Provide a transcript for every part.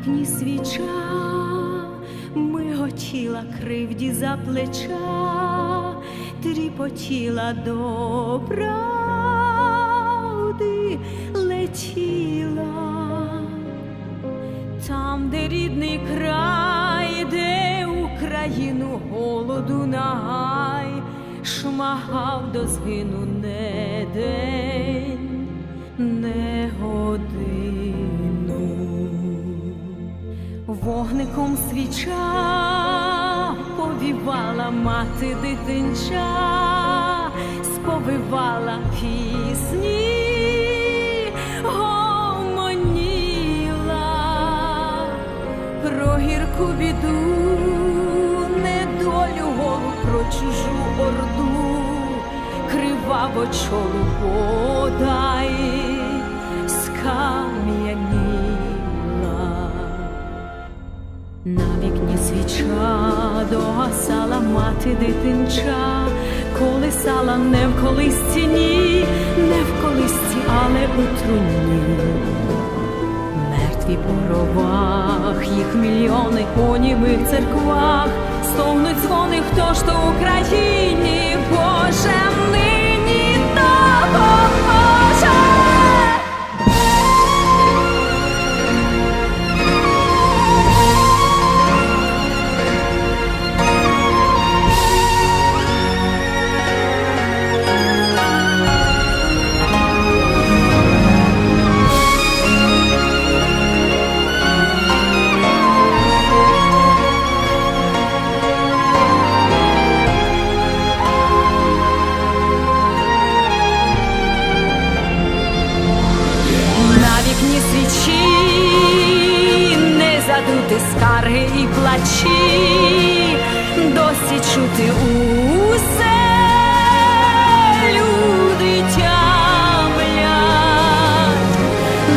вікні свіча миготіла кривді за плеча, тріпотіла до правди летіла. Там, де рідний край, де Україну голоду нагай, шмагав до згину не день, не годину. Вогником свіча повівала мати дитинча, сповивала пісні, гомоніла про гірку біду, недолю голу, про чужу орду, криваво чолу подай скам'яніла. На вікні свіча догасала мати дитинча, колисала не в колисці, ні, не в колисці, але у труні. Мертві по гробах, їх мільйони у німих церквах, стогнуть дзвони, хто ж то Україні, Боже, нині допоможе. Задути скарги і плачі, досі чути усе, люди тямлять,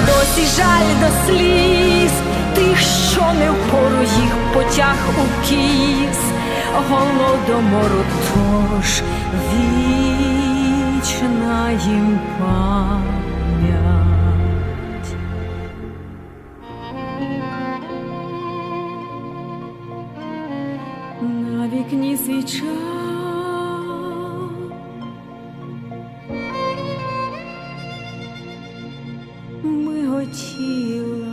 досі жаль до сліз тих, що не впору їх потяг у кіс голодомору, тож вічна їм пам'ять. На вікні свіча миготіла.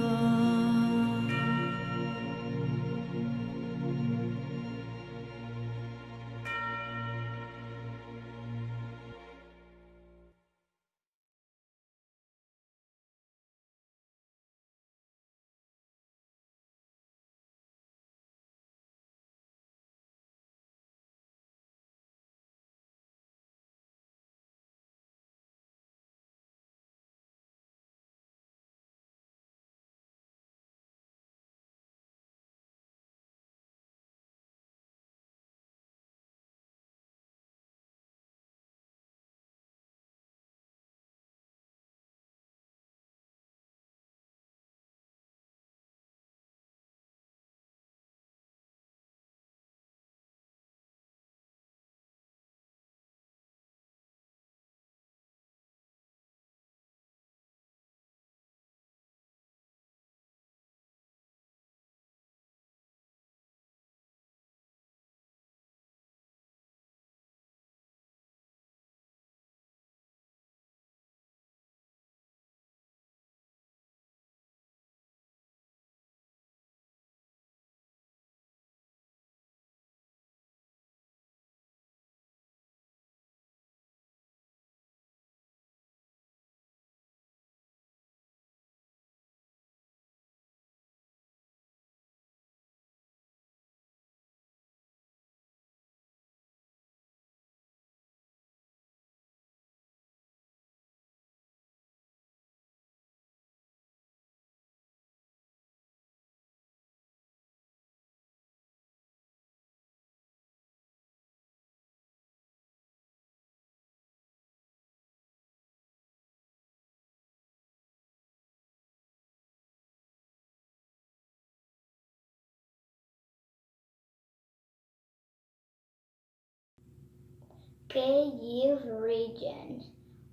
Kyiv region.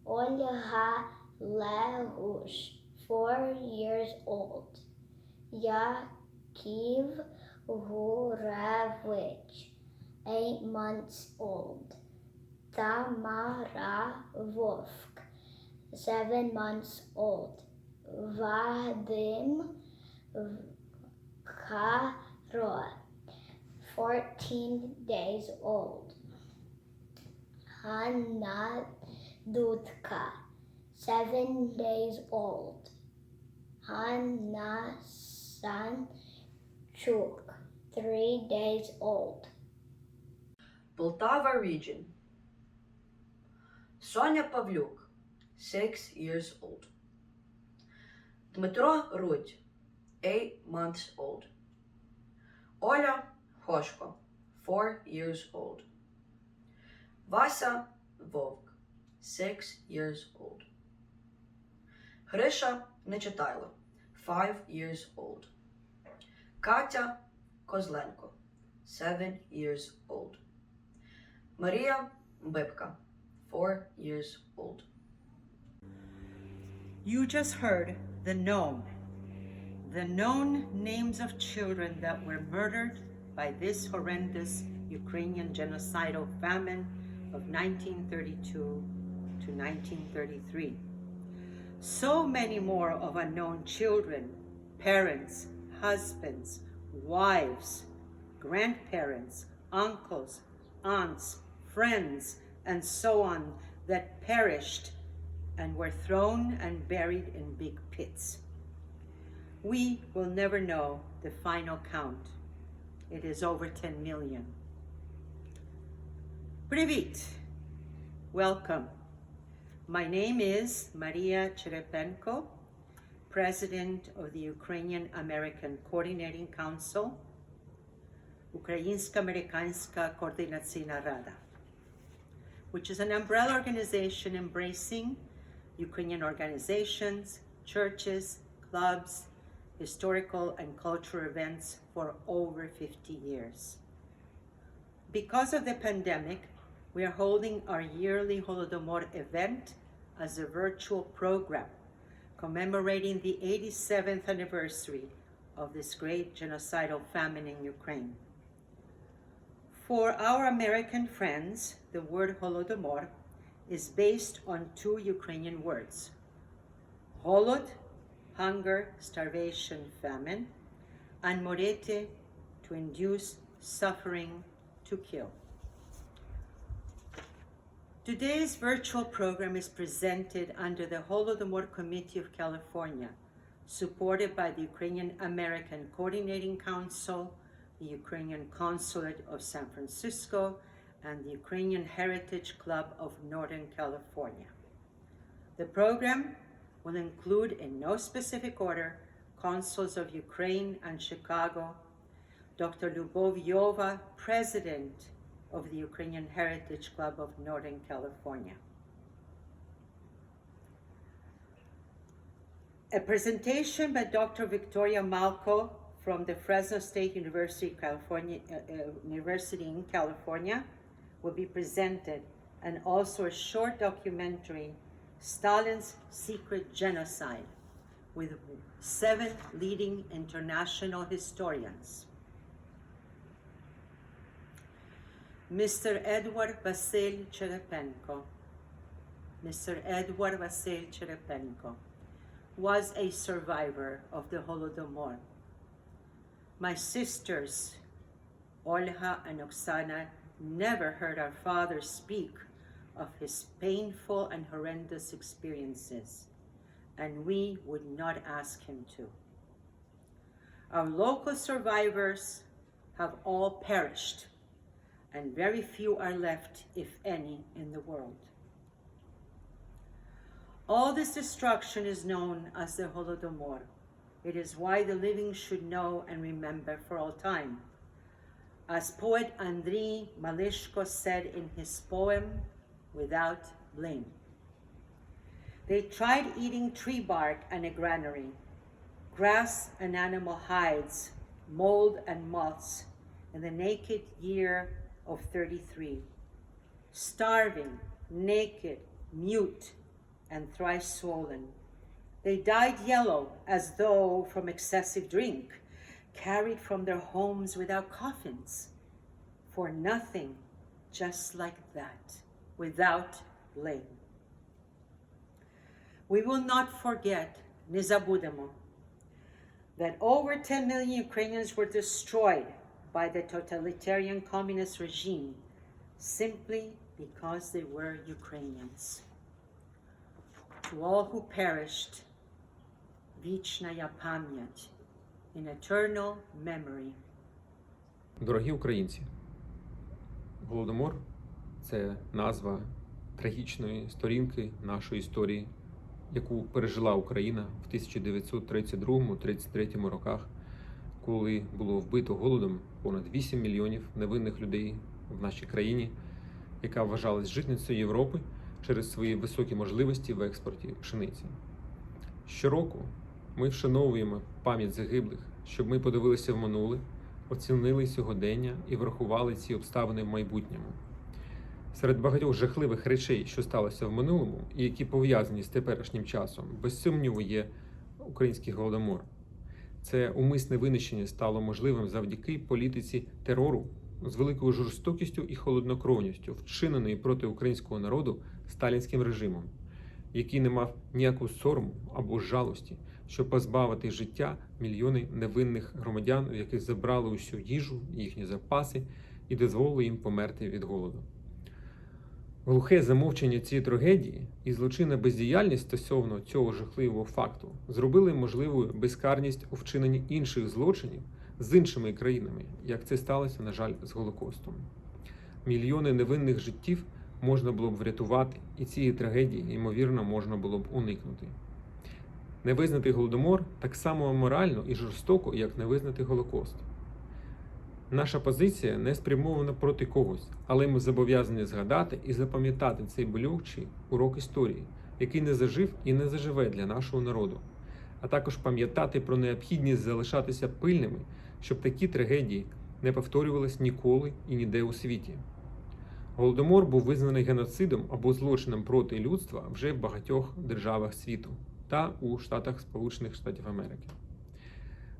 Olga Legush, 4 years old. Yakov Gurevich, 8 months old. Tamara Vovk, 7 months old. Vadim Karo, 14 days old. Hanna Dudka, 7 days old. Hanna Sanchuk, 3 days old. Poltava region. Sonia Pavlyuk, 6 years old. Dmytro Rudь, 8 months old. Oля Hoshko, 4 years old. Vasa Vovk, 6 years old. Grisha Nechitaylo, 5 years old. Katya Kozlenko, 7 years old. Maria Bibka, 4 years old. You just heard the known names of children that were murdered by this horrendous Ukrainian genocidal famine of 1932 to 1933. So many more of unknown children, parents, husbands, wives, grandparents, uncles, aunts, friends, and so on that perished and were thrown and buried in big pits. We will never know the final count. It is over 10 million. Привіт! Welcome. My name is Maria Tscherepenko, President of the Ukrainian American Coordinating Council, Українсько-Американська Координаційна Рада, which is an umbrella organization embracing Ukrainian organizations, churches, clubs, historical and cultural events for over 50 years. Because of the pandemic, we are holding our yearly Holodomor event as a virtual program commemorating the 87th anniversary of this great genocidal famine in Ukraine. For our American friends, the word Holodomor is based on 2 Ukrainian words. Holod, hunger, starvation, famine, and morete, to induce, suffering, to kill. Today's virtual program is presented under the Holodomor Committee of California, supported by the Ukrainian American Coordinating Council, the Ukrainian Consulate of San Francisco, and the Ukrainian Heritage Club of Northern California. The program will include, in no specific order, consuls of Ukraine and Chicago, Dr. Luba, Jowa, President of the Ukrainian Heritage Club of Northern California. A presentation by Dr. Victoria Malko from the Fresno State University in California will be presented, and also a short documentary, Stalin's Secret Genocide, with 7 leading international historians. Mr. Edward Vasil Tscherepenko. Mr. Edward Vasil Tscherepenko was a survivor of the Holodomor. My sisters, Olha and Oksana, never heard our father speak of his painful and horrendous experiences, and we would not ask him to. Our local survivors have all perished, and very few are left, if any, in the world. All this destruction is known as the Holodomor. It is why the living should know and remember for all time. As poet Andriy Malishko said in his poem, Without Blame. They tried eating tree bark and a granary, grass and animal hides, mold and moths, in the naked year of 33, starving, naked, mute, and thrice swollen, They dyed yellow as though from excessive drink, carried from their homes without coffins. For nothing, just like that, without blame. We will not forget, не забудемо, that over 10 million Ukrainians were destroyed by the totalitarian communist regime simply because they were Ukrainians. To all who perished, вічна пам'ять, in eternal memory. Дорогі українці, Голодомор – це назва трагічної сторінки нашої історії, яку пережила Україна в 1932-33 роках, коли було вбито голодом понад 8 мільйонів невинних людей в нашій країні, яка вважалась житницею Європи через свої високі можливості в експорті пшениці. Щороку ми вшановуємо пам'ять загиблих, щоб ми подивилися в минуле, оцінили сьогодення і врахували ці обставини в майбутньому. Серед багатьох жахливих речей, що сталося в минулому і які пов'язані з теперішнім часом, без сумніву є український Голодомор. Це умисне винищення стало можливим завдяки політиці терору з великою жорстокістю і холоднокровністю, вчиненої проти українського народу сталінським режимом, який не мав ніякого сорому або жалості, щоб позбавити життя мільйони невинних громадян, в яких забрали усю їжу, їхні запаси і дозволили їм померти від голоду. Глухе замовчання цієї трагедії і злочинна бездіяльність стосовно цього жахливого факту зробили можливою безкарність у вчиненні інших злочинів з іншими країнами, як це сталося, на жаль, з Голокостом. Мільйони невинних життів можна було б врятувати, і цієї трагедії, ймовірно, можна було б уникнути. Не визнати Голодомор так само аморально і жорстоко, як не визнати Голокост. Наша позиція не спрямована проти когось, але ми зобов'язані згадати і запам'ятати цей болючий урок історії, який не зажив і не заживе для нашого народу, а також пам'ятати про необхідність залишатися пильними, щоб такі трагедії не повторювались ніколи і ніде у світі. Голодомор був визнаний геноцидом або злочином проти людства вже в багатьох державах світу та у Штатах Сполучених Штатів Америки.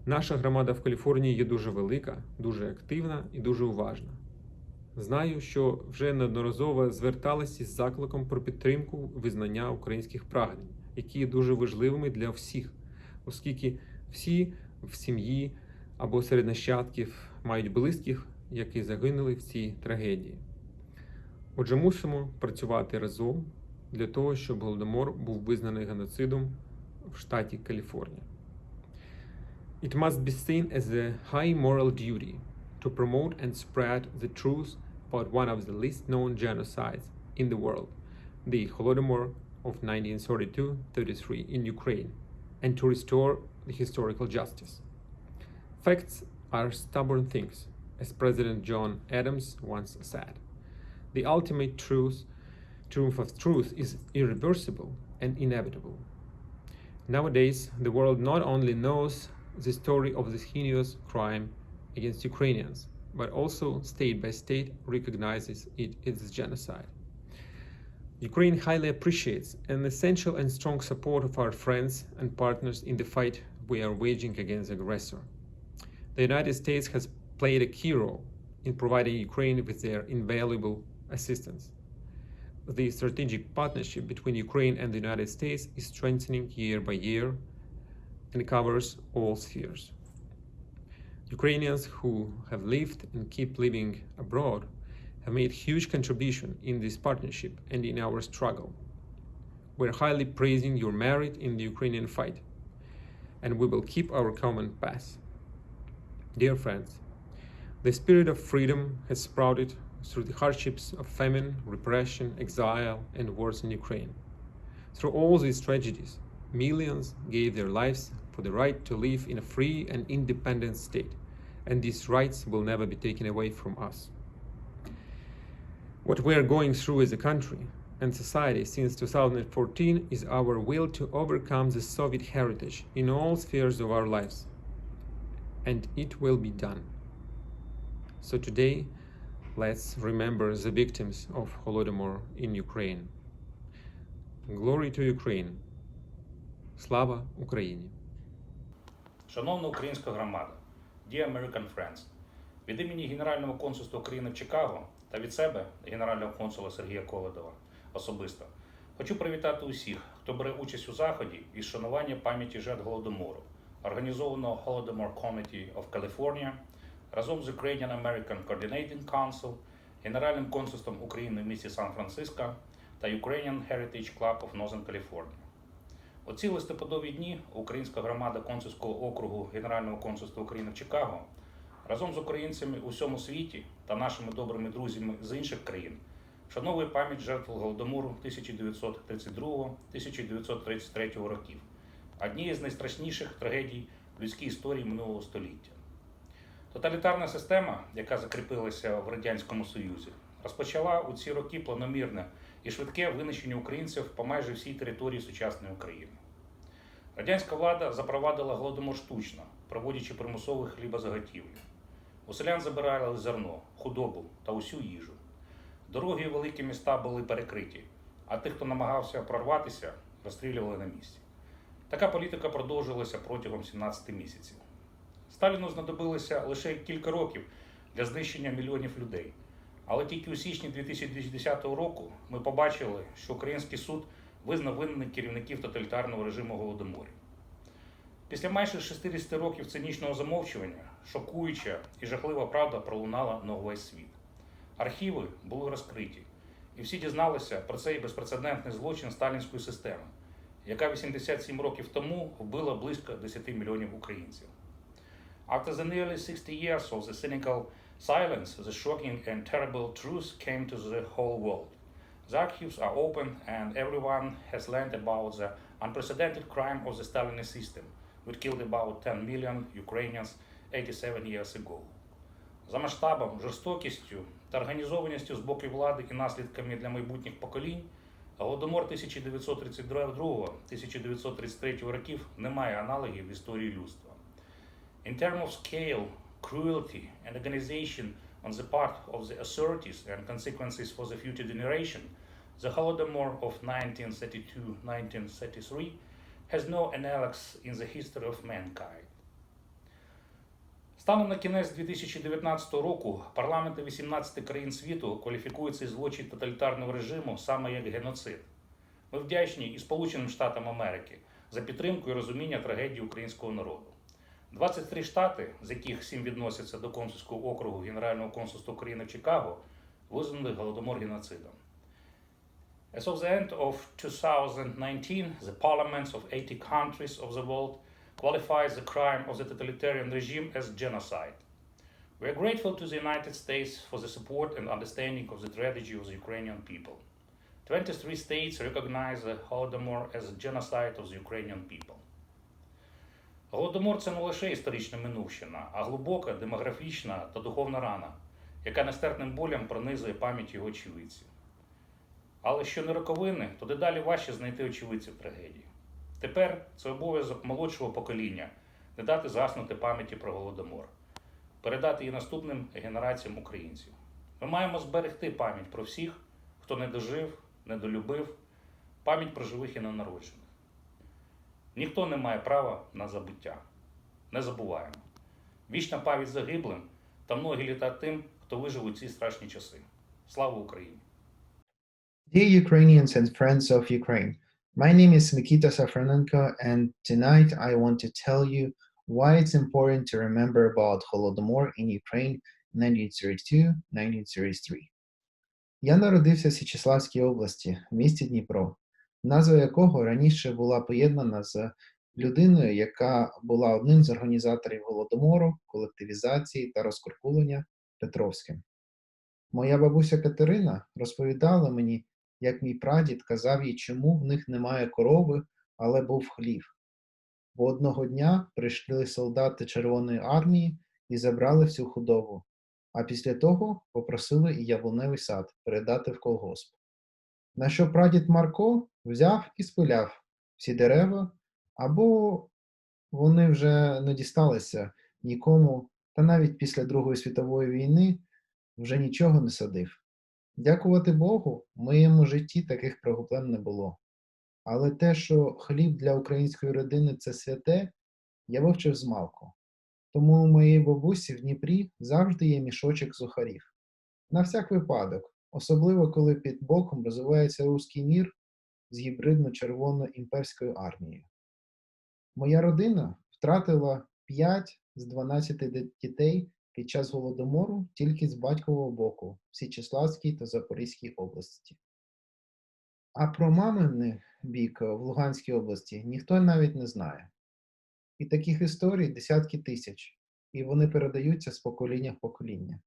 Наша громада в Каліфорнії є дуже велика, дуже активна і дуже уважна. Знаю, що вже неодноразово зверталися із закликом про підтримку визнання українських прагнень, які є дуже важливими для всіх, оскільки всі в сім'ї або серед нащадків мають близьких, які загинули в цій трагедії. Отже, мусимо працювати разом для того, щоб Голодомор був визнаний геноцидом в штаті Каліфорнія. It must be seen as a high moral duty to promote and spread the truth about one of the least known genocides in the world, the Holodomor of 1932-33 in Ukraine, and to restore the historical justice. Facts are stubborn things, as President John Adams once said. The ultimate triumph of truth is irreversible and inevitable. Nowadays, the world not only knows the story of this heinous crime against Ukrainians, but also state by state recognizes it as genocide. Ukraine highly appreciates an essential and strong support of our friends and partners in the fight we are waging against the aggressor. The United States has played a key role in providing Ukraine with their invaluable assistance. The strategic partnership between Ukraine and the United States is strengthening year by year and covers all spheres. Ukrainians who have lived and keep living abroad have made huge contribution in this partnership and in our struggle. We're highly praising your merit in the Ukrainian fight, and we will keep our common path. Dear friends, the spirit of freedom has sprouted through the hardships of famine, repression, exile, and wars in Ukraine. Through all these tragedies, millions gave their lives for the right to live in a free and independent state, and these rights will never be taken away from us. What we are going through as a country and society since 2014 is our will to overcome the Soviet heritage in all spheres of our lives, and it will be done. So today, let's remember the victims of Holodomor in Ukraine. Glory to Ukraine. Слава Україні! Шановна українська громада, Dear American Friends, від імені Генерального консульства України в Чикаго та від себе, Генерального консула Сергія Коледова, особисто, хочу привітати усіх, хто бере участь у заході із шанування пам'яті жертв Голодомору, організованого Holodomor Committee of California, разом з Ukrainian American Coordinating Consul, Генеральним консульством України в місті Сан-Франциско та Ukrainian Heritage Club of Northern California. У ці листопадові дні українська громада консульського округу Генерального консульства України в Чикаго разом з українцями у всьому світі та нашими добрими друзями з інших країн вшановує пам'ять жертв Голодомору 1932-1933 років, однієї з найстрашніших трагедій в людській історії минулого століття. Тоталітарна система, яка закріпилася в Радянському Союзі, розпочала у ці роки планомірне і швидке винищення українців по майже всій території сучасної України. Радянська влада запровадила Голодомор штучно, проводячи примусову хлібозаготівлю. У селян забирали зерно, худобу та усю їжу. Дороги і великі міста були перекриті, а тих, хто намагався прорватися, розстрілювали на місці. Така політика продовжилася протягом 17 місяців. Сталіну знадобилося лише кілька років для знищення мільйонів людей. Але тільки у січні 2010 року ми побачили, що український суд визнав винних керівників тоталітарного режиму Голодоморів. Після майже 60 років цинічного замовчування, шокуюча і жахлива правда пролунала на увесь світ. Архіви були розкриті, і всі дізналися про цей безпрецедентний злочин сталінської системи, яка 87 років тому вбила близько 10 мільйонів українців. After the nearly 60 years of the cynical silence, the shocking and terrible truth came to the whole world. The archives are open and everyone has learned about the unprecedented crime of the Stalinist system, which killed about 10 million Ukrainians 87 years ago. За масштабом, жорстокістю та організованістю з боку влади і наслідками для майбутніх поколінь, Голодомор 1932-1933 років не має аналогів в історії людства. In terms of scale, cruelty and organization on the part of the authorities and consequences for the future generation, the Holodomor of 1932-1933 has no analogs in the history of mankind. Станом на кінець 2019 року парламенти 18 країн світу кваліфікують цей злочин тоталітарного режиму саме як геноцид. Ми вдячні і Сполученим Штатам Америки за підтримку і розуміння трагедії українського народу. 23 штати, з яких 7 відносяться до консульського округу Генерального консульства України в Чикаго, визнали Голодомор геноцидом. As of the end of 2019, the parliaments of 80 countries of the world qualifies the crime of the totalitarian regime as genocide. We are grateful to the United States for the support and understanding of the tragedy of the Ukrainian people. 23 states recognize the Holodomor as a genocide of the Ukrainian people. Голодомор – це не лише історична минувщина, а глибока демографічна та духовна рана, яка нестерпним болем пронизує пам'ять його очевидців. Але що не роковини, то дедалі важче знайти очевидців трагедії. Тепер це обов'язок молодшого покоління не дати заснути пам'яті про Голодомор, передати її наступним генераціям українців. Ми маємо зберегти пам'ять про всіх, хто не дожив, не долюбив, пам'ять про живих і ненароджених. Ніхто не має права на забуття. Не забуваємо. Вічна пам'ять загиблим та многі літа тим, хто вижив у ці страшні часи. Слава Україні! Dear Ukrainians and friends of Ukraine, my name is Mykyta Safronenko, and tonight I want to tell you why it's important to remember about Holodomor in Ukraine 1932-1933. Я народився в Січеславській області, в місті Дніпро, назва якого раніше була поєднана з людиною, яка була одним з організаторів Голодомору, колективізації та розкуркулення Петровським. Моя бабуся Катерина розповідала мені, як мій прадід казав їй, чому в них немає корови, але був хлів. Бо одного дня прийшли солдати Червоної армії і забрали всю худобу, а після того попросили і яблуневий сад передати в колгосп. На що прадід Марко взяв і спиляв всі дерева, або вони вже не дісталися нікому, та навіть після Другої світової війни вже нічого не садив. Дякувати Богу, в моєму житті таких проблем не було. Але те, що хліб для української родини – це святе, я вивчив змалку. Тому у моєї бабусі в Дніпрі завжди є мішочок сухарів. На всяк випадок, особливо коли під боком розвивається руський мір з гібридно-червоно-імперською армією. Моя родина втратила 5 з 12 дітей під час Голодомору тільки з батькового боку в Січеславській та Запорізькій області. А про мамин бік в Луганській області ніхто навіть не знає. І таких історій десятки тисяч, і вони передаються з покоління в покоління.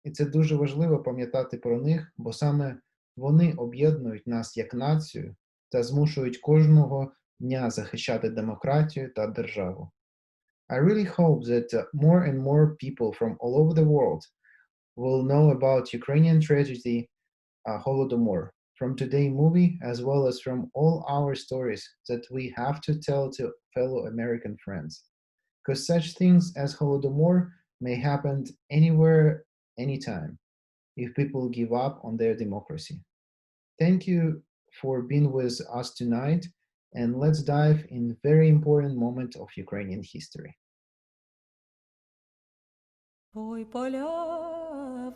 І це дуже важливо пам'ятати про них, бо саме вони об'єднують нас як націю та змушують кожного дня захищати демократію та державу. I really hope that more and more people from all over the world will know about Ukrainian tragedy, Holodomor, from today's movie as well as from all our stories that we have to tell to fellow American friends. Because such things as Holodomor may happen anywhere, anytime, if people give up on their democracy. Thank you for being with us tonight, and let's dive in a very important moment of Ukrainian history. Ой, поля,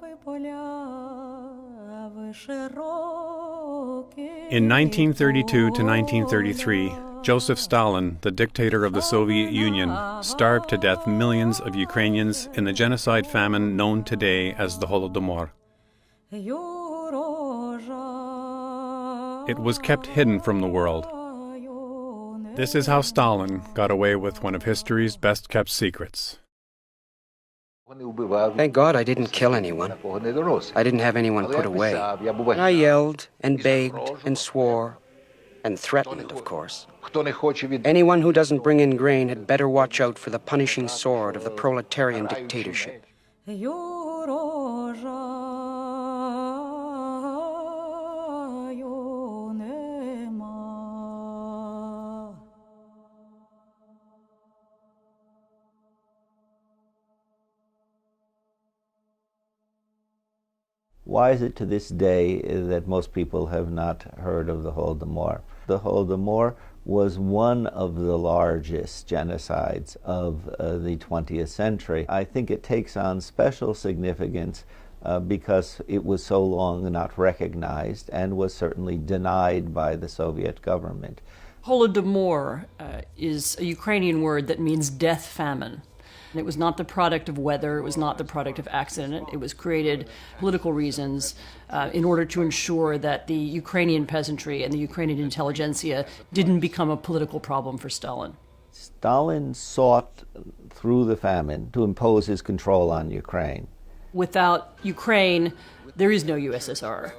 ви широкі. In 1932 to 1933, Joseph Stalin, the dictator of the Soviet Union, starved to death millions of Ukrainians in the genocide famine known today as the Holodomor. It was kept hidden from the world. This is how Stalin got away with one of history's best-kept secrets. Thank God I didn't kill anyone. I didn't have anyone put away. And I yelled and begged and swore and threatened, of course. Anyone who doesn't bring in grain had better watch out for the punishing sword of the proletarian dictatorship. Why is it to this day that most people have not heard of the Holodomor? The Holodomor was one of the largest genocides of the 20th century. I think it takes on special significance because it was so long not recognized and was certainly denied by the Soviet government. Holodomor is a Ukrainian word that means death famine. It was not the product of weather, it was not the product of accident. It was created for political reasons in order to ensure that the Ukrainian peasantry and the Ukrainian intelligentsia didn't become a political problem for Stalin. Stalin sought through the famine to impose his control on Ukraine. Without Ukraine, there is no USSR.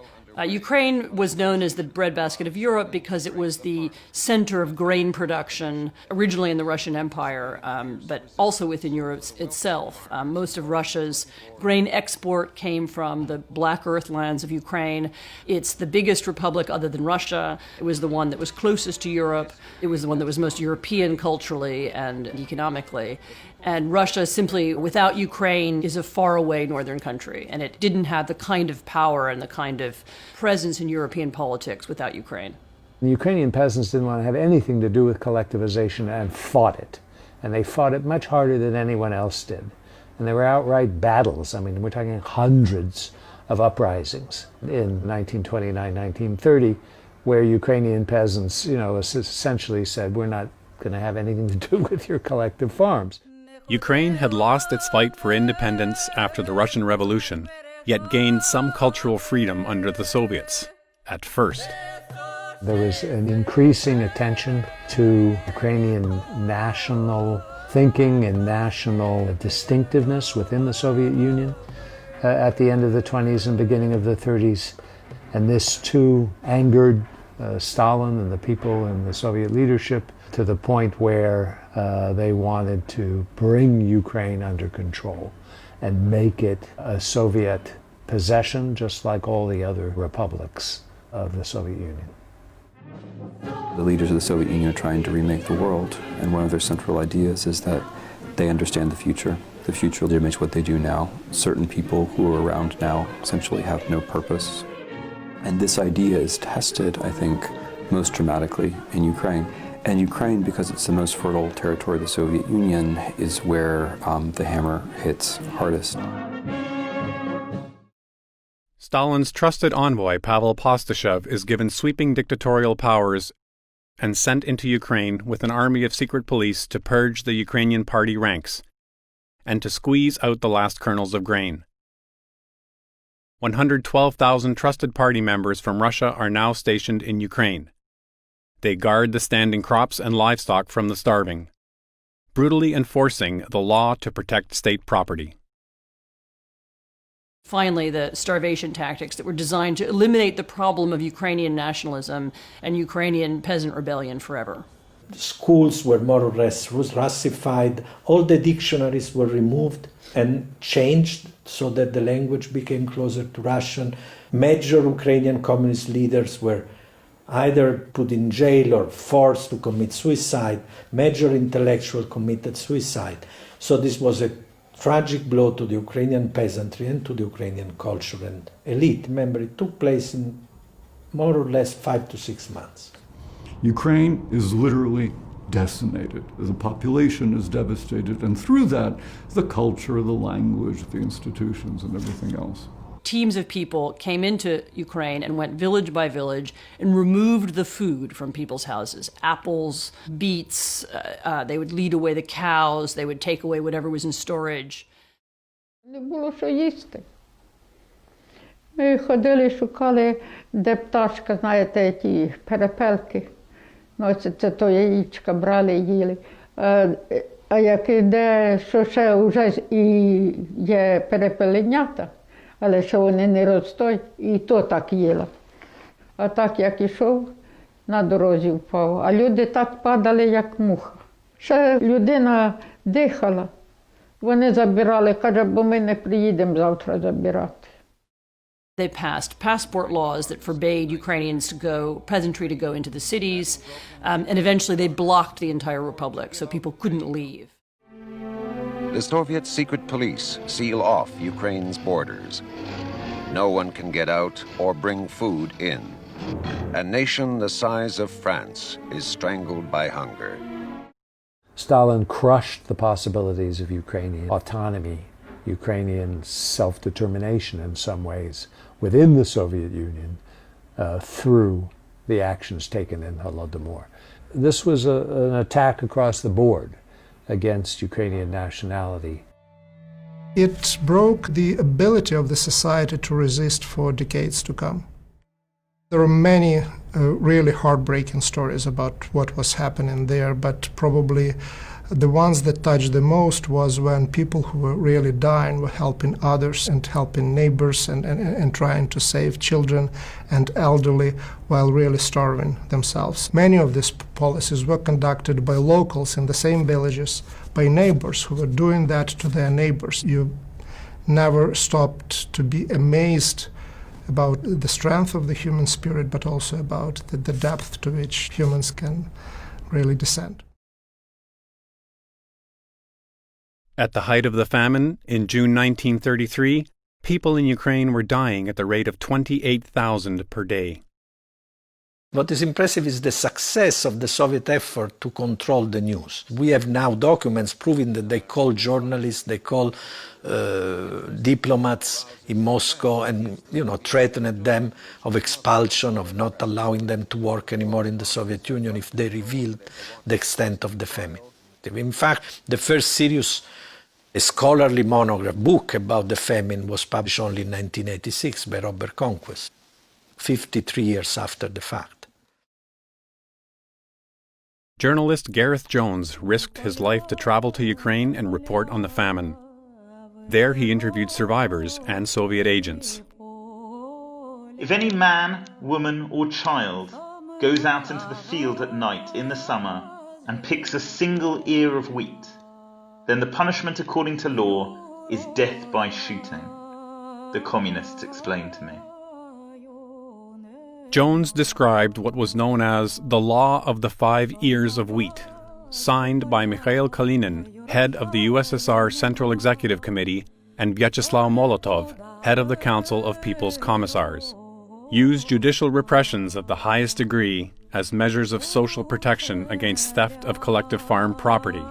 Ukraine was known as the breadbasket of Europe because it was the center of grain production, originally in the Russian Empire, but also within Europe itself. Most of Russia's grain export came from the Black Earth lands of Ukraine. It's the biggest republic other than Russia. It was the one that was closest to Europe. It was the one that was most European culturally and economically. And Russia simply, without Ukraine, is a faraway northern country. And it didn't have the kind of power and the kind of presence in European politics without Ukraine. The Ukrainian peasants didn't want to have anything to do with collectivization and fought it. And they fought it much harder than anyone else did. And there were outright battles. I mean, we're talking hundreds of uprisings in 1929, 1930, where Ukrainian peasants, essentially said, we're not going to have anything to do with your collective farms. Ukraine had lost its fight for independence after the Russian Revolution, yet gained some cultural freedom under the Soviets, at first. There was an increasing attention to Ukrainian national thinking and national distinctiveness within the Soviet Union at the end of the 20s and beginning of the 30s. And this too angered Stalin and the people in the Soviet leadership to the point where they wanted to bring Ukraine under control and make it a Soviet possession, just like all the other republics of the Soviet Union. The leaders of the Soviet Union are trying to remake the world, and one of their central ideas is that they understand the future. The future limits what they do now. Certain people who are around now essentially have no purpose. And this idea is tested, I think, most dramatically in Ukraine. And Ukraine, because it's the most fertile territory of the Soviet Union, is where the hammer hits hardest. Stalin's trusted envoy Pavel Postashev is given sweeping dictatorial powers and sent into Ukraine with an army of secret police to purge the Ukrainian party ranks and to squeeze out the last kernels of grain. 112,000 trusted party members from Russia are now stationed in Ukraine. They guard the standing crops and livestock from the starving, brutally enforcing the law to protect state property. Finally, the starvation tactics that were designed to eliminate the problem of Ukrainian nationalism and Ukrainian peasant rebellion forever. Schools were more or less Russified. All the dictionaries were removed and changed so that the language became closer to Russian. Major Ukrainian communist leaders were either put in jail or forced to commit suicide. Major intellectuals committed suicide. So this was a tragic blow to the Ukrainian peasantry and to the Ukrainian culture and elite. Remember, it took place in more or less 5 to 6 months. Ukraine is literally decimated. The population is devastated, and through that, the culture, the language, the institutions, and everything else. Teams of people came into Ukraine and went village by village and removed the food from people's houses. Apples, beets, they would lead away the cows, they would take away whatever was in storage. Не було що їсти. Ми ходили, шукали, де пташка, знаєте, ті перепелки. Ну, це то яєчка брали, їли. А як іде, що ще вже і є перепеленята, але що вони не ростуть, і то так їла. А так, як ішов, на дорозі впав. А люди так падали, як муха. Ще людина дихала. Вони забирали, каже, бо ми не приїдемо завтра забирати. They passed passport laws that forbade Ukrainians to go, peasantry to go into the cities, and eventually they blocked the entire republic, so people couldn't leave. The Soviet secret police seal off Ukraine's borders. No one can get out or bring food in. A nation the size of France is strangled by hunger. Stalin crushed the possibilities of Ukrainian autonomy, Ukrainian self-determination in some ways within the Soviet Union through the actions taken in Holodomor. This was an attack across the board against Ukrainian nationality. It broke the ability of the society to resist for decades to come. There are many really heartbreaking stories about what was happening there, but probably the ones that touched the most was when people who were really dying were helping others and helping neighbors and trying to save children and elderly while really starving themselves. Many of these policies were conducted by locals in the same villages, by neighbors who were doing that to their neighbors. You never stopped to be amazed about the strength of the human spirit, but also about the depth to which humans can really descend. At the height of the famine, in June 1933, people in Ukraine were dying at the rate of 28,000 per day. What is impressive is the success of the Soviet effort to control the news. We have now documents proving that they call journalists, they call diplomats in Moscow and, threatened them of expulsion, of not allowing them to work anymore in the Soviet Union if they revealed the extent of the famine. In fact, the first serious scholarly monograph book about the famine was published only in 1986 by Robert Conquest, 53 years after the fact. Journalist Gareth Jones risked his life to travel to Ukraine and report on the famine. There he interviewed survivors and Soviet agents. If any man, woman, or child goes out into the field at night in the summer and picks a single ear of wheat, then the punishment according to law is death by shooting, the communists explained to me. Jones described what was known as the Law of the 5 Ears of Wheat, signed by Mikhail Kalinin, head of the USSR Central Executive Committee, and Vyacheslav Molotov, head of the Council of People's Commissars. Used judicial repressions of the highest degree as measures of social protection against theft of collective farm property,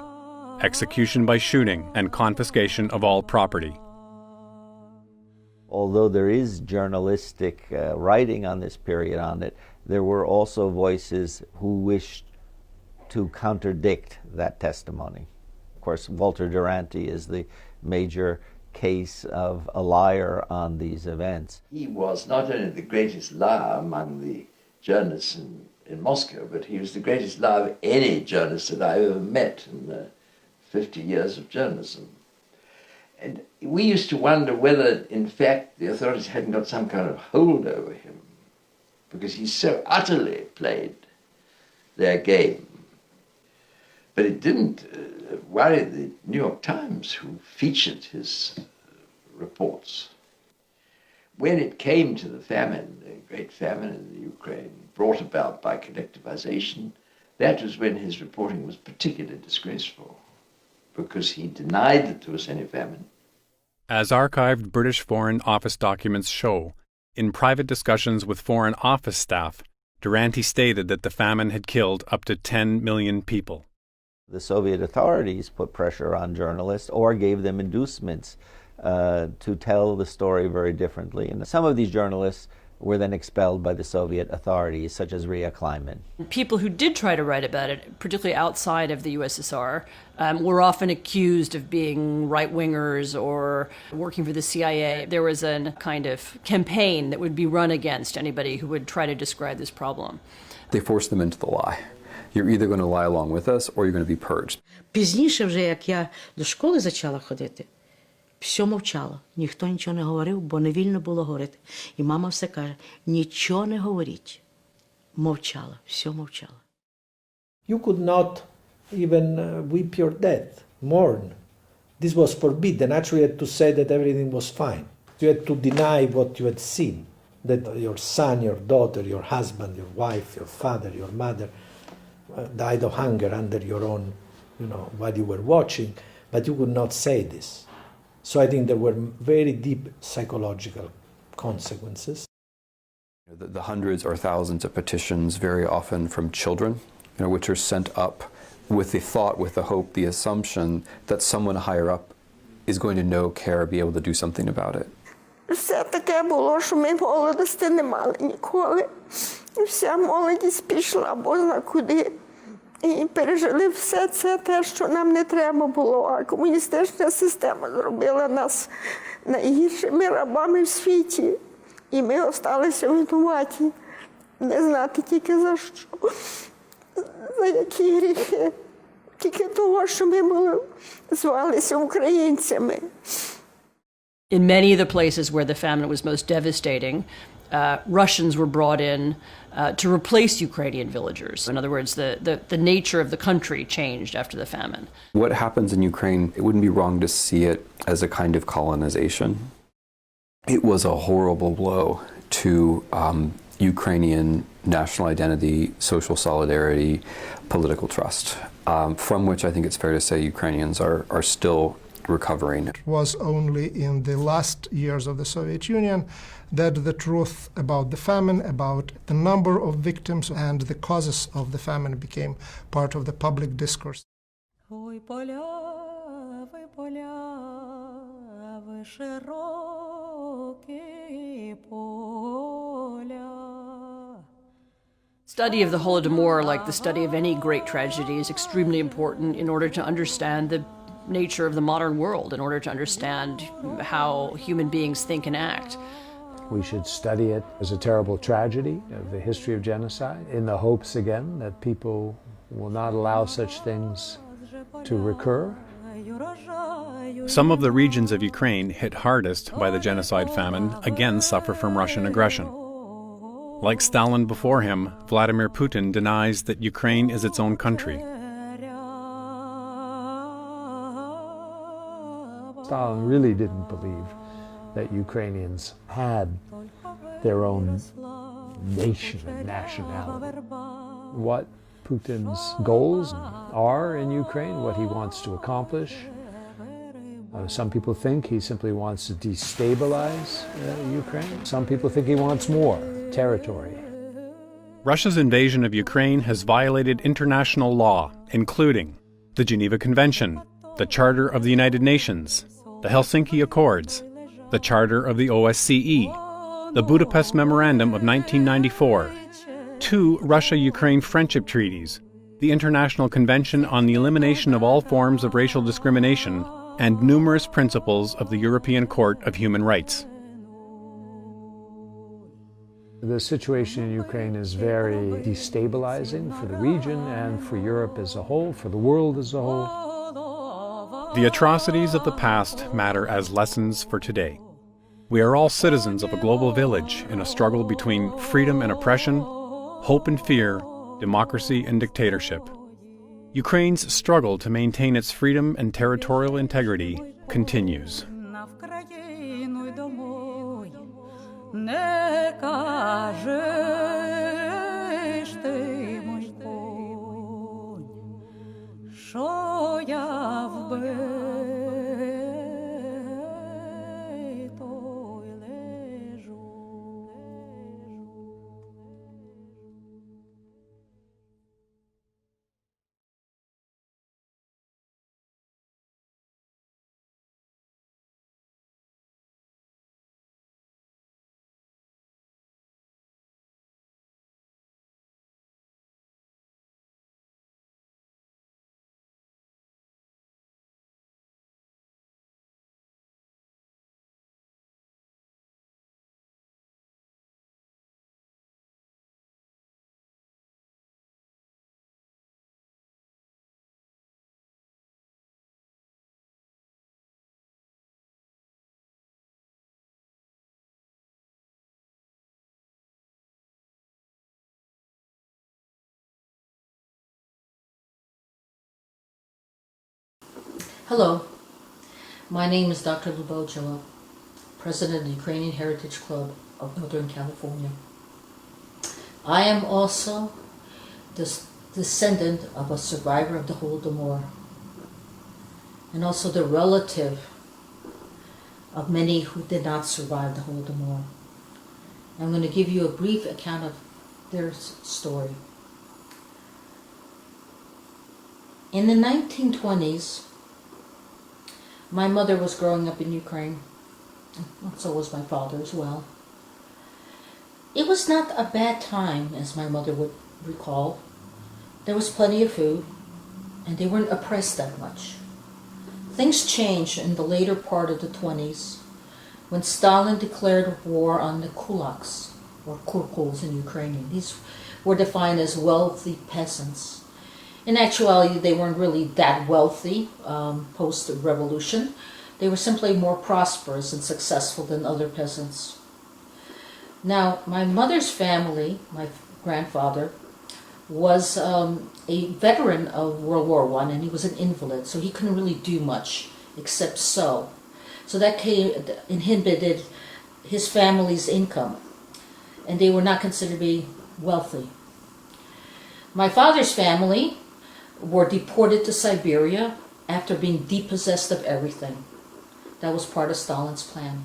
execution by shooting, and confiscation of all property. Although there is journalistic writing on this period on it, there were also voices who wished to contradict that testimony. Of course, Walter Duranty is the major case of a liar on these events. He was not only the greatest liar among the journalists in Moscow, but he was the greatest liar of any journalist that I ever met in the 50 years of journalism. And we used to wonder whether, in fact, the authorities hadn't got some kind of hold over him, because he so utterly played their game. But it didn't worry the New York Times, who featured his reports. When it came to the famine, the great famine in the Ukraine, brought about by collectivization, that was when his reporting was particularly disgraceful, because he denied that there was any famine. As archived British Foreign Office documents show, in private discussions with Foreign Office staff, Duranty stated that the famine had killed up to 10 million people. The Soviet authorities put pressure on journalists or gave them inducements to tell the story very differently. And some of these journalists were then expelled by the Soviet authorities, such as Ria Kleiman. People who did try to write about it, particularly outside of the USSR, were often accused of being right-wingers or working for the CIA. There was a kind of campaign that would be run against anybody who would try to describe this problem. They forced them into the lie. You're either going to lie along with us or you're going to be purged. Пізніше вже, як я до школи почала ходити, все мовчало. Ніхто нічого не говорив, бо не вільно було говорити. І мама все каже, нічого не говоріть. Мовчала, все мовчала. You could not even weep your death, mourn. This was forbidden. Actually, you had to say that everything was fine. You had to deny what you had seen, that your son, your daughter, your husband, your wife, your father, your mother died of hunger under your own, while you were watching, but you could not say this. So I think there were very deep psychological consequences. The hundreds or thousands of petitions, very often from children, which are sent up with the thought, with the hope, the assumption that someone higher up is going to know, care, be able to do something about it. Все таке було, що ми молодості не мали ніколи. Вся молодість пішла, бо зна куди. І пережили все це те, що нам не треба було. А комуністична система зробила нас найгіршими рабами в світі. І ми осталися винуваті. Не знати тільки за що. За які гріхи. Тільки того, що ми були, звалися українцями. In many of the places where the famine was most devastating, Russians were brought in to replace Ukrainian villagers. In other words, the nature of the country changed after the famine. What happens in Ukraine, it wouldn't be wrong to see it as a kind of colonization. It was a horrible blow to Ukrainian national identity, social solidarity, political trust, from which I think it's fair to say Ukrainians are still recovering. It was only in the last years of the Soviet Union that the truth about the famine, about the number of victims and the causes of the famine became part of the public discourse. Ой, поля, ви широкі поля. Study of the Holodomor, like the study of any great tragedy, is extremely important in order to understand the nature of the modern world, in order to understand how human beings think and act. We should study it as a terrible tragedy of the history of genocide, in the hopes, again, that people will not allow such things to recur. Some of the regions of Ukraine hit hardest by the genocide famine again suffer from Russian aggression. Like Stalin before him, Vladimir Putin denies that Ukraine is its own country. Stalin really didn't believe that Ukrainians had their own nation and nationality. What Putin's goals are in Ukraine, what he wants to accomplish. Some people think he simply wants to destabilize Ukraine. Some people think he wants more territory. Russia's invasion of Ukraine has violated international law, including the Geneva Convention, the Charter of the United Nations, the Helsinki Accords, the Charter of the OSCE, the Budapest Memorandum of 1994, 2 Russia-Ukraine Friendship Treaties, the International Convention on the Elimination of All Forms of Racial Discrimination, and numerous principles of the European Court of Human Rights. The situation in Ukraine is very destabilizing for the region and for Europe as a whole, for the world as a whole. The atrocities of the past matter as lessons for today. We are all citizens of a global village in a struggle between freedom and oppression, hope and fear, democracy and dictatorship. Ukraine's struggle to maintain its freedom and territorial integrity continues. Не кажеш ти, мой конь, що я вбито й лежу. Hello, my name is Dr. Luba, Jowa, President of the Ukrainian Heritage Club of Northern California. I am also the descendant of a survivor of the Holodomor and also the relative of many who did not survive the Holodomor. I'm going to give you a brief account of their story. In the 1920s, my mother was growing up in Ukraine, and so was my father as well. It was not a bad time, as my mother would recall. There was plenty of food, and they weren't oppressed that much. Things changed in the later part of the 20s when Stalin declared war on the kulaks, or kurkuls in Ukrainian. These were defined as wealthy peasants. In actuality, they weren't really that wealthy post-revolution. They were simply more prosperous and successful than other peasants. Now, my mother's family, my grandfather, was a veteran of World War I, and he was an invalid, so he couldn't really do much except sew. So that inhibited his family's income, and they were not considered to be wealthy. My father's family were deported to Siberia after being depossessed of everything. That was part of Stalin's plan.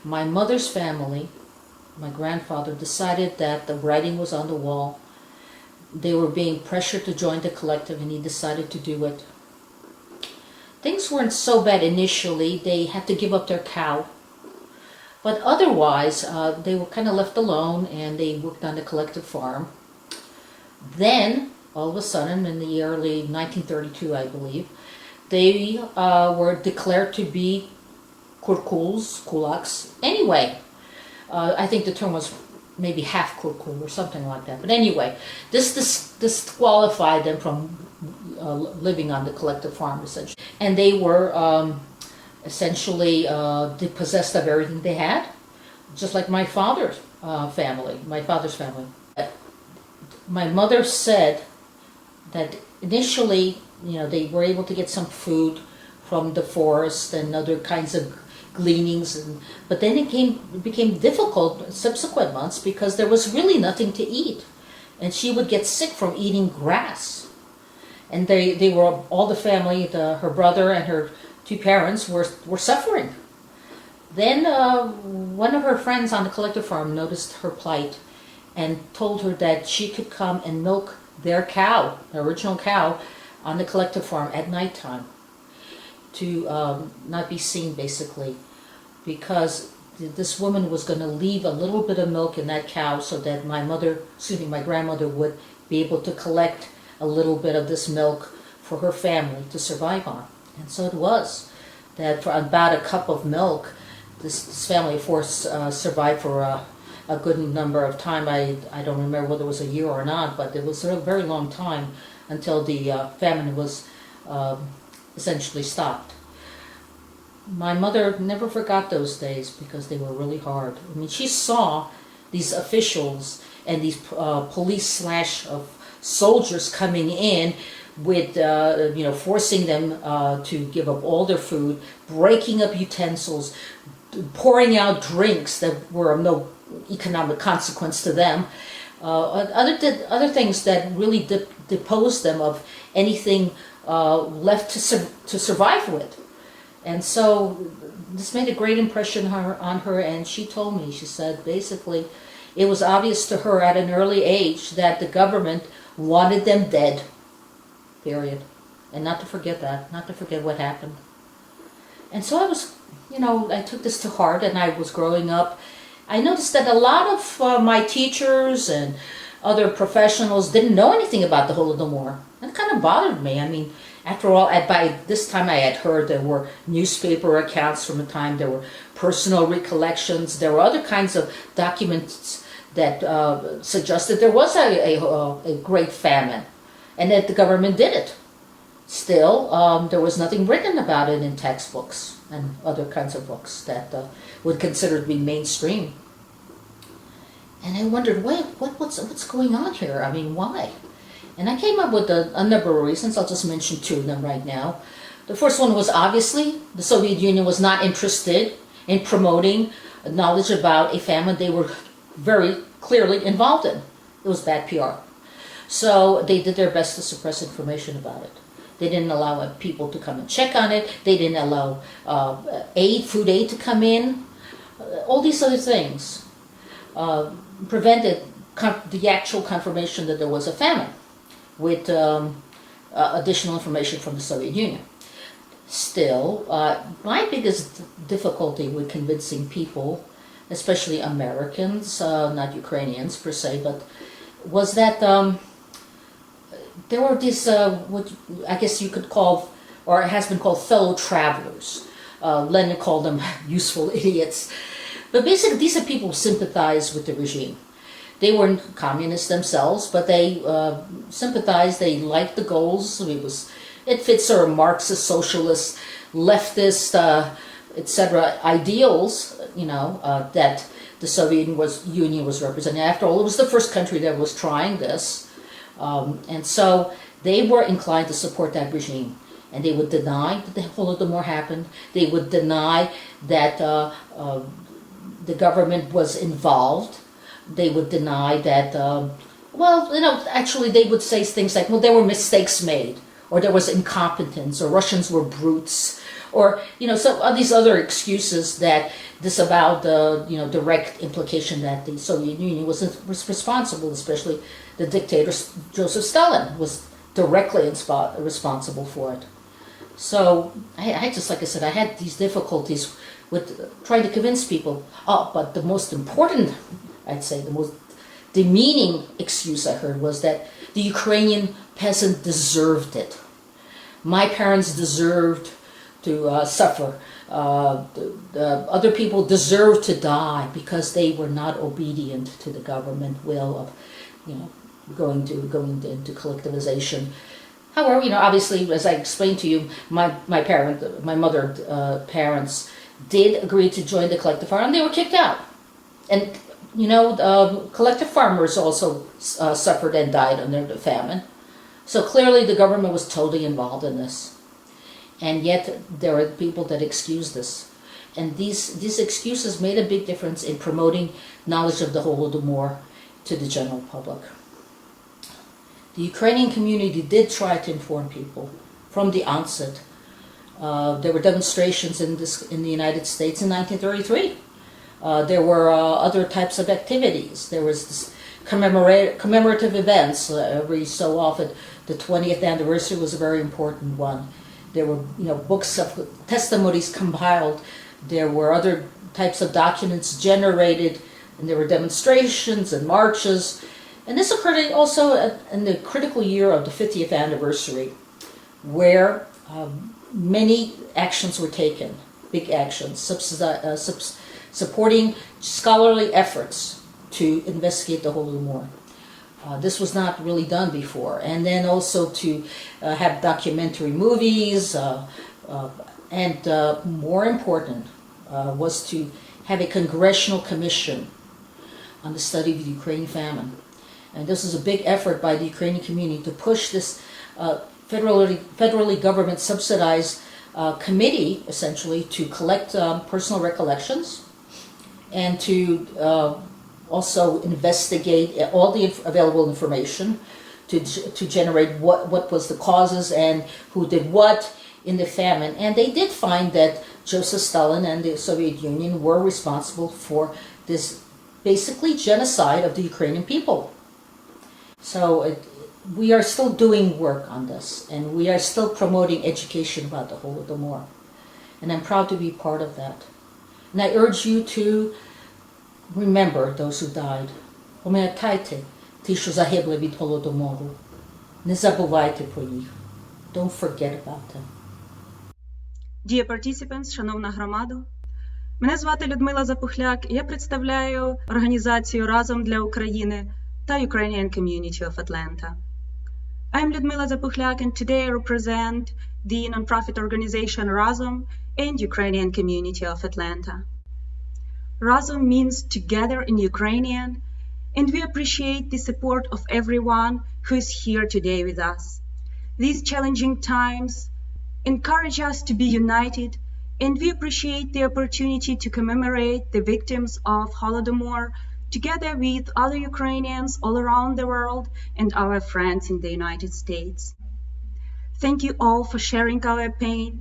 My mother's family, my grandfather, decided that the writing was on the wall. They were being pressured to join the collective, and he decided to do it. Things weren't so bad initially. They had to give up their cow. But otherwise, they were kind of left alone, and they worked on the collective farm. Then, all of a sudden, in the early 1932, I believe, they were declared to be kurkuls, kulaks. Anyway, I think the term was maybe half kurkul or something like that. But anyway, this disqualified them from living on the collective farm, essentially. And they were essentially dispossessed of everything they had, just like my father's family. My mother said that initially, they were able to get some food from the forest and other kinds of gleanings, but then it became difficult in subsequent months because there was really nothing to eat, and she would get sick from eating grass. And they were all the family, her brother and her 2 parents were suffering. Then one of her friends on the collective farm noticed her plight, and told her that she could come and milk their cow, the original cow, on the collective farm at nighttime to not be seen, basically, because this woman was going to leave a little bit of milk in that cow so that my grandmother would be able to collect a little bit of this milk for her family to survive on. And so it was that for about a cup of milk, this family of four survived for a good number of time. I don't remember whether it was a year or not, but it was a very long time until the famine was essentially stopped. My mother never forgot those days because they were really hard. I mean, she saw these officials and these police / soldiers coming in with, forcing them to give up all their food, breaking up utensils, pouring out drinks that were of no economic consequence to them, other things that really deposed them of anything left to survive with. And so this made a great impression on her, and she told me, she said, basically, it was obvious to her at an early age that the government wanted them dead, period. And not to forget that, not to forget what happened. And so I was, I took this to heart, and I was growing up. I noticed that a lot of my teachers and other professionals didn't know anything about the Holodomor. That kind of bothered me. I mean, after all, by this time I had heard there were newspaper accounts from the time, there were personal recollections, there were other kinds of documents that suggested there was a great famine and that the government did it. Still, there was nothing written about it in textbooks and other kinds of books that would consider to be mainstream. And I wondered, what's going on here? I mean, why? And I came up with a number of reasons. I'll just mention two of them right now. The first one was obviously the Soviet Union was not interested in promoting knowledge about a famine they were very clearly involved in. It was bad PR. So they did their best to suppress information about it. They didn't allow people to come and check on it. They didn't allow food aid to come in. All these other things prevented the actual confirmation that there was a famine with additional information from the Soviet Union. Still, my biggest difficulty with convincing people, especially Americans, not Ukrainians per se, but was that there were these, what I guess you could call, or it has been called, fellow travelers. Lenin called them useful idiots. But basically, these are people who sympathize with the regime. They weren't communists themselves, but they sympathized, they liked the goals. It fits sort of Marxist, socialist, leftist, etc. ideals, that the Soviet Union was representing. After all, it was the first country that was trying this. And so they were inclined to support that regime. And they would deny that the Holodomor happened. They would deny that the government was involved. They would deny that, actually they would say things like, there were mistakes made, or there was incompetence, or Russians were brutes, or, some of these other excuses that disavowed the, direct implication that the Soviet Union was responsible, especially the dictator Joseph Stalin was directly responsible for it. So I just, like I said, I had these difficulties with trying to convince people. But the most important, I'd say, the most demeaning excuse I heard was that the Ukrainian peasant deserved it. My parents deserved to suffer. The other people deserved to die because they were not obedient to the government will of, going into collectivization. However, obviously, as I explained to you, my mother parents did agree to join the collective farm, and they were kicked out. And collective farmers also suffered and died under the famine. So clearly the government was totally involved in this. And yet there are people that excuse this. And these excuses made a big difference in promoting knowledge of the Holodomor to the general public. The Ukrainian community did try to inform people from the onset. There were demonstrations in the United States in 1933. There were other types of activities. There was this commemorative events every so often. The 20th anniversary was a very important one. There were, books of testimonies compiled. There were other types of documents generated, and there were demonstrations and marches. And this occurred also in the critical year of the 50th anniversary, where many actions were taken, big actions, supporting scholarly efforts to investigate the Holodomor. This was not really done before. And then also to have documentary movies, and more important was to have a congressional commission on the study of the Ukraine famine. And this is a big effort by the Ukrainian community to push this federally government subsidized committee, essentially, to collect personal recollections and to also investigate all the available information to generate what was the causes and who did what in the famine. And they did find that Joseph Stalin and the Soviet Union were responsible for this basically genocide of the Ukrainian people. So we are still doing work on this, and we are still promoting education about the Holodomor. And I'm proud to be part of that. And I urge you to remember those who died. Пам'ятайте ті, що загибли від Голодомору. Не забувайте про них. Don't forget about them. Dear participants, шановна громада, мене звати Людмила Запухляк, і я представляю організацію «Разом для України» та Ukrainian Community of Atlanta. I'm Людмила Запухляк, and today I represent the non-profit organization Razom and Ukrainian Community of Atlanta. Razom means together in Ukrainian, and we appreciate the support of everyone who is here today with us. These challenging times encourage us to be united, and we appreciate the opportunity to commemorate the victims of Holodomor together with other Ukrainians all around the world and our friends in the United States. Thank you all for sharing our pain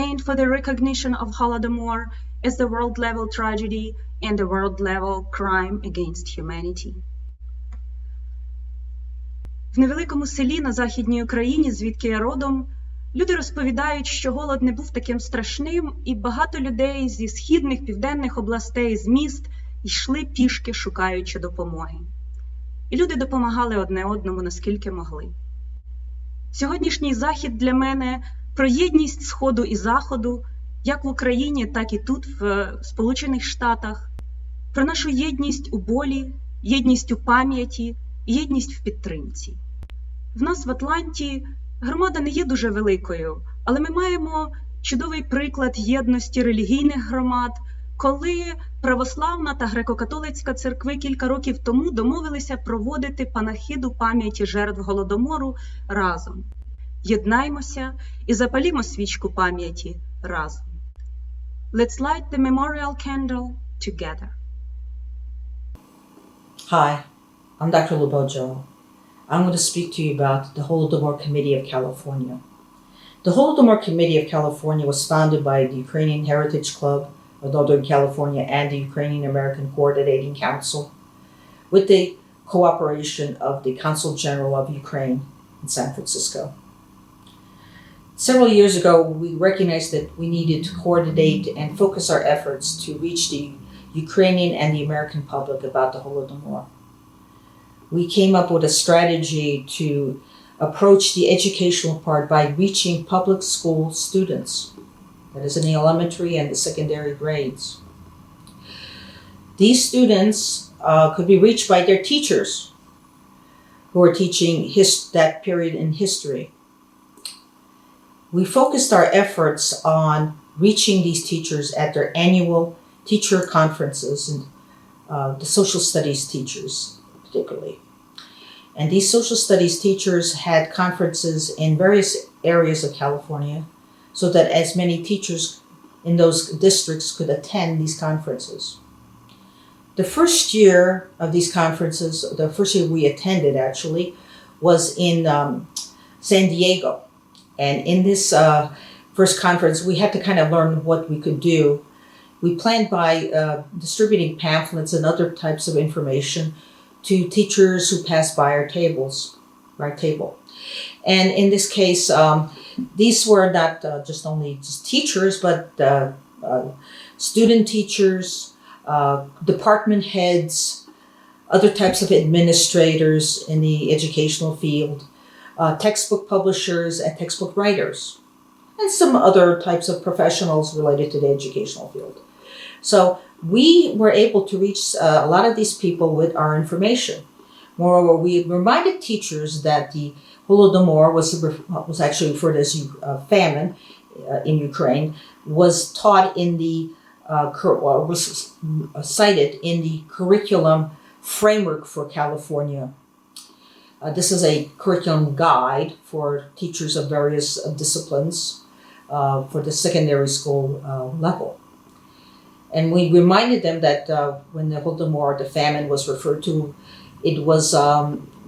and for the recognition of Holodomor as the world-level tragedy and a world-level crime against humanity. В невеликому селі на Західній Україні, звідки я родом, люди розповідають, що голод не був таким страшним, і багато людей зі східних, південних областей, з міст йшли пішки, шукаючи допомоги. І люди допомагали одне одному, наскільки могли. Сьогоднішній захід для мене про єдність Сходу і Заходу, як в Україні, так і тут, в Сполучених Штатах, про нашу єдність у болі, єдність у пам'яті, єдність в підтримці. В нас в Атланті громада не є дуже великою, але ми маємо чудовий приклад єдності релігійних громад, коли православна та греко-католицька церкви кілька років тому домовилися проводити панахиду пам'яті жертв Голодомору разом. Єднаймося і запалімо свічку пам'яті разом. Let's light the memorial candle together. Hi, I'm Dr. Luba, Jowa. I'm going to speak to you about the Holodomor Committee of California. The Holodomor Committee of California was founded by the Ukrainian Heritage Club of Northern California and the Ukrainian American Coordinating Council, with the cooperation of the Consul General of Ukraine in San Francisco. Several years ago, we recognized that we needed to coordinate and focus our efforts to reach the Ukrainian and the American public about the Holodomor. We came up with a strategy to approach the educational part by reaching public school students, that is in the elementary and the secondary grades. These students could be reached by their teachers who are teaching that period in history. We focused our efforts on reaching these teachers at their annual teacher conferences, and the social studies teachers particularly. And these social studies teachers had conferences in various areas of California so that as many teachers in those districts could attend these conferences. The first year of these conferences, the first year we attended actually, was in San Diego. And in this first conference, we had to kind of learn what we could do. We planned by distributing pamphlets and other types of information to teachers who pass by our table. And in this case, these were not just teachers, but student teachers, department heads, other types of administrators in the educational field, textbook publishers and textbook writers, and some other types of professionals related to the educational field. So we were able to reach a lot of these people with our information. Moreover, we reminded teachers that the Holodomor was actually referred as famine in Ukraine, was taught in the was cited in the curriculum framework for California. This is a curriculum guide for teachers of various disciplines for the secondary school level. And we reminded them that when the Holodomor, the famine, was referred to, it was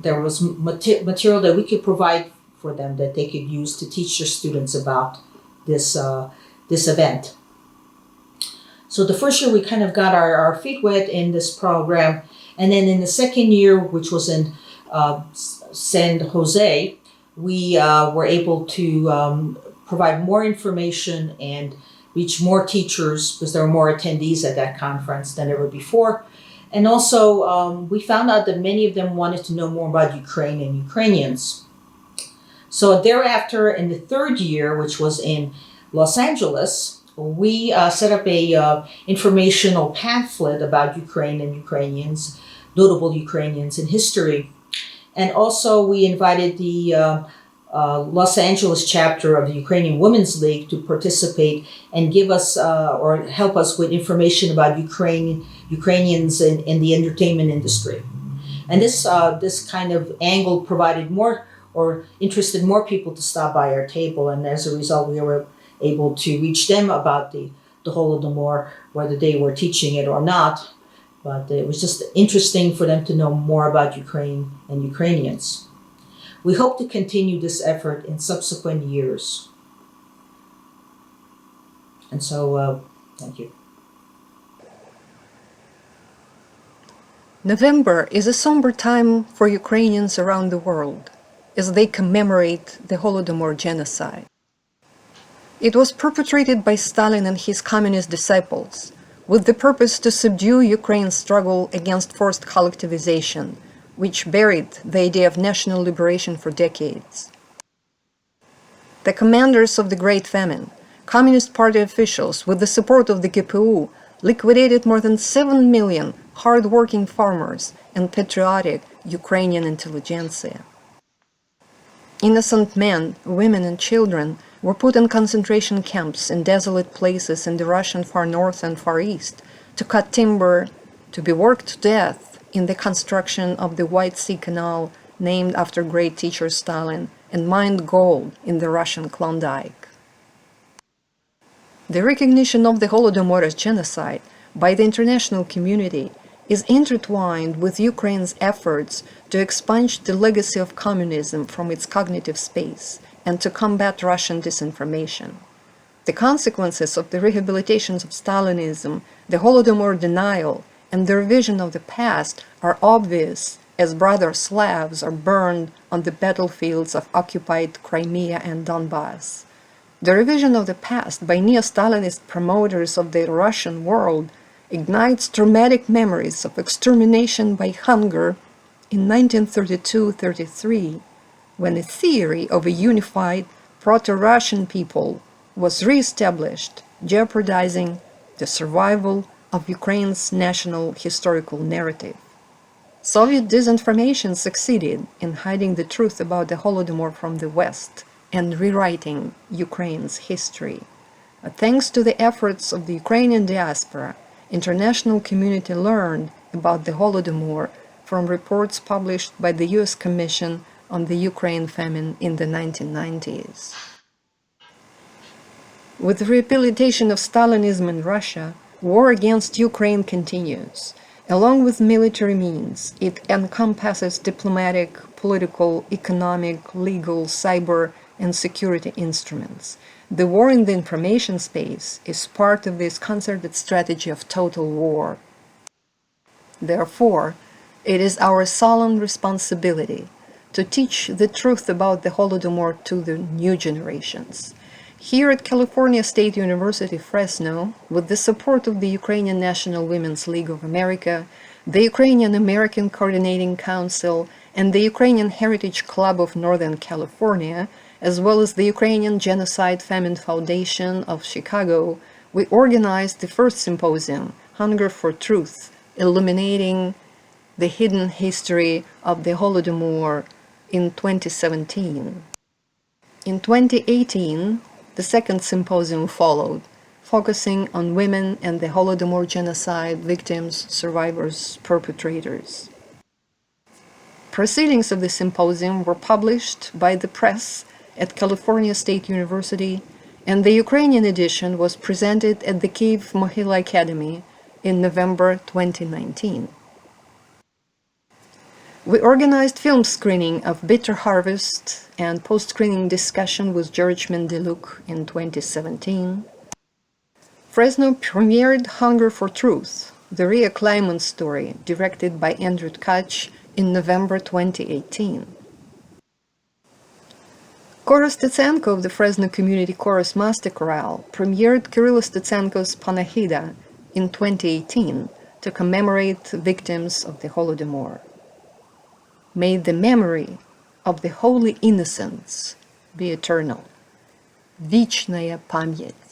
there was material that we could provide for them that they could use to teach their students about this event. So the first year we kind of got our feet wet in this program, and then in the second year, which was in San Jose, we were able to provide more information and reach more teachers because there were more attendees at that conference than ever before. And also, we found out that many of them wanted to know more about Ukraine and Ukrainians. So thereafter, in the third year, which was in Los Angeles, we set up a informational pamphlet about Ukraine and Ukrainians, notable Ukrainians in history. And also, we invited the Los Angeles chapter of the Ukrainian Women's League to participate and give us or help us with information about Ukrainians in the entertainment industry. And this kind of angle provided more or interested more people to stop by our table, and as a result we were able to reach them about the Holodomor, whether they were teaching it or not. But it was just interesting for them to know more about Ukraine and Ukrainians. We hope to continue this effort in subsequent years. And so, thank you. November is a somber time for Ukrainians around the world as they commemorate the Holodomor genocide. It was perpetrated by Stalin and his communist disciples with the purpose to subdue Ukraine's struggle against forced collectivization, which buried the idea of national liberation for decades. The commanders of the Great Famine, Communist Party officials with the support of the GPU, liquidated more than 7 million hard-working farmers and patriotic Ukrainian intelligentsia. Innocent men, women and children were put in concentration camps in desolate places in the Russian far north and far east to cut timber, to be worked to death in the construction of the White Sea Canal named after great teacher Stalin, and mined gold in the Russian Klondike. The recognition of the Holodomor as genocide by the international community is intertwined with Ukraine's efforts to expunge the legacy of communism from its cognitive space and to combat Russian disinformation. The consequences of the rehabilitations of Stalinism, the Holodomor denial, and the revision of the past are obvious as brother Slavs are burned on the battlefields of occupied Crimea and Donbass. The revision of the past by neo-Stalinist promoters of the Russian world ignites traumatic memories of extermination by hunger in 1932-33, when a theory of a unified proto-Russian people was re-established, jeopardizing the survival of Ukraine's national historical narrative. Soviet disinformation succeeded in hiding the truth about the Holodomor from the West and rewriting Ukraine's history. Thanks to the efforts of the Ukrainian diaspora, international community learned about the Holodomor from reports published by the U.S. Commission on the Ukraine famine in the 1990s. With the rehabilitation of Stalinism in Russia, war against Ukraine continues. Along with military means, it encompasses diplomatic, political, economic, legal, cyber, and security instruments. The war in the information space is part of this concerted strategy of total war. Therefore, It is our solemn responsibility to teach the truth about the Holodomor to the new generations. Here at California State University, Fresno, with the support of the Ukrainian National Women's League of America, the Ukrainian American Coordinating Council, and the Ukrainian Heritage Club of Northern California, as well as the Ukrainian Genocide Famine Foundation of Chicago, we organized the first symposium, Hunger for Truth, illuminating the hidden history of the Holodomor in 2017. In 2018, the second symposium followed, focusing on women and the Holodomor genocide victims, survivors, perpetrators. Proceedings of the symposium were published by the press at California State University, and the Ukrainian edition was presented at the Kyiv Mohyla Academy in November 2019. We organized film screening of Bitter Harvest and post-screening discussion with George Mendeluk in 2017. Fresno premiered Hunger for Truth, the Ria Kleiman story, directed by Andrew Tkach in November 2018. Chorus Stetsenko of the Fresno Community Chorus Master Chorale premiered Kirill Stetsenko's Panachida in 2018 to commemorate victims of the Holodomor. May the memory of the holy innocents be eternal. Вечная память.